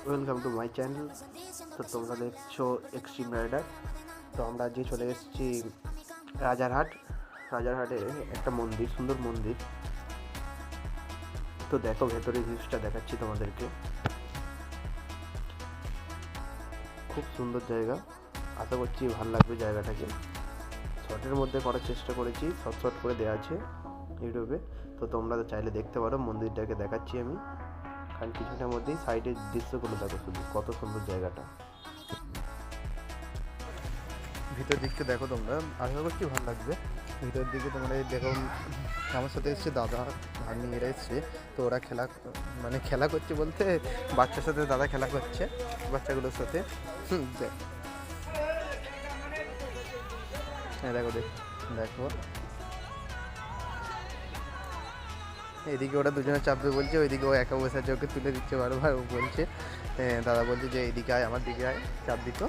Welcome to my channel. তো তোমরা দেখছো এক্সট্রিম রাইডার। তো আমরা যে চলে এসেছি রাজারহাটে একটা মন্দির, সুন্দর মন্দির। তো দেখো ভেতরে ভিউজটা দেখাচ্ছি তোমাদেরকে, খুব সুন্দর জায়গা। আশা করছি ভালো লাগবে জায়গাটাকে। শর্টের মধ্যে করার চেষ্টা করেছি, শর্ট করে দেওয়া আছে ইউটিউবে, তো তোমরা চাইলে দেখতে পারো। মন্দিরটাকে দেখাচ্ছি আমি, কারণ কিছুটার মধ্যেই সাইডের দৃশ্যগুলো দেখো, শুধু কত সুন্দর জায়গাটা। ভিতর দিকটা দেখো তোমরা, আশা করছি ভালো লাগবে। ভিতর দিকে তোমরা দেখো, আমার সাথে এসছে দাদা, ভাগ্নি, এরা এসছে। তো ওরা খেলা করছে বলতে, বাচ্চার সাথে দাদা খেলা করছে, বাচ্চাগুলোর সাথে। হ্যাঁ দেখো দেখো এদিকে ওরা দুজনে চাপবে বলছে, ওইদিকে ও একা বসে আছে, ওকে তুলে দিচ্ছে বারবার। ও বলছে, দাদা বলছে যে এইদিকে আয়, আমার দিকে আয়, চাপ দিত।